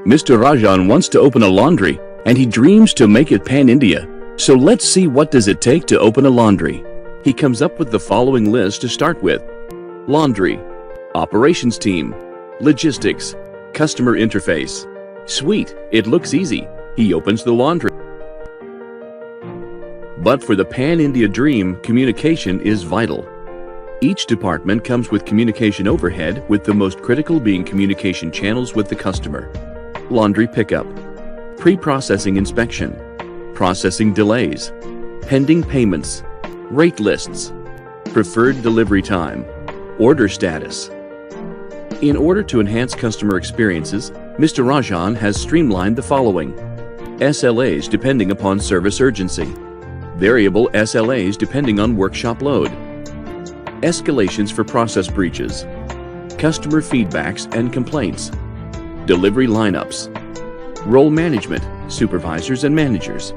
Mr. Rajan wants to open a laundry, and he dreams to make it pan-India. So let's see, what does it take to open a laundry. He comes up with the following list to start with: laundry, operations team, logistics, customer interface. Sweet, it looks easy. He opens the laundry. But for the pan-India dream, communication is vital. Each department comes with communication overhead, with the most critical being communication channels with the customer. Laundry pickup, pre-processing inspection, processing delays, pending payments, rate lists, preferred delivery time, order status. In order to enhance customer experiences, Mr. Rajan has streamlined the following: SLAs depending upon service urgency, variable SLAs depending on workshop load, escalations for process breaches, customer feedbacks and complaints, delivery lineups, role management, supervisors and managers.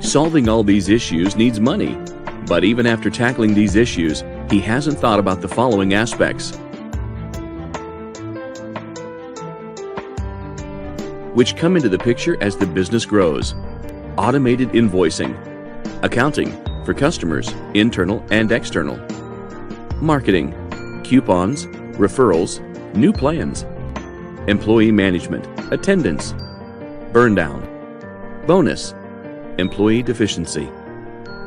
Solving all these issues needs money, but even after tackling these issues, he hasn't thought about the following aspects, which come into the picture as the business grows: automated invoicing, accounting for customers, internal and external, marketing, coupons, referrals, new plans, employee management, attendance, burn down, bonus, employee deficiency,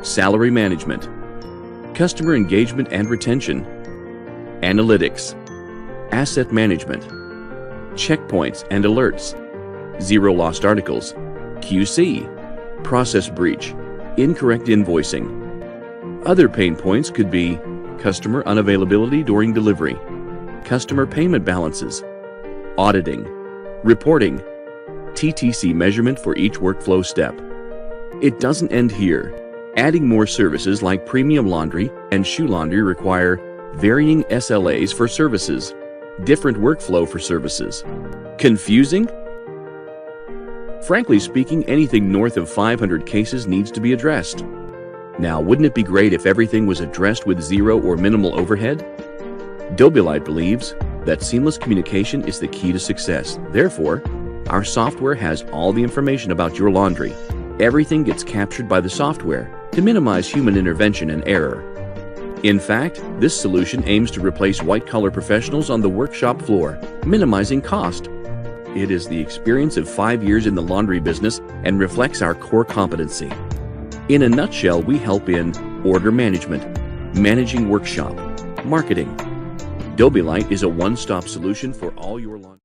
salary management, customer engagement and retention, analytics, asset management, checkpoints and alerts, zero lost articles, QC, process breach, incorrect invoicing. Other pain points could be customer unavailability during delivery, customer payment balances, auditing, reporting, TTC measurement for each workflow step. It doesn't end here. Adding more services like premium laundry and shoe laundry require varying SLAs for services, different workflow for services. Confusing? Frankly speaking, anything north of 500 cases needs to be addressed. Now, wouldn't it be great if everything was addressed with zero or minimal overhead? DhobiLite believes that seamless communication is the key to success. Therefore, our software has all the information about your laundry. Everything gets captured by the software to minimize human intervention and error. In fact, this solution aims to replace white-collar professionals on the workshop floor, minimizing cost. It is the experience of 5 years in the laundry business and reflects our core competency. In a nutshell, we help in order management, managing workshop, marketing. DhobiLite is a one-stop solution for all your laundry.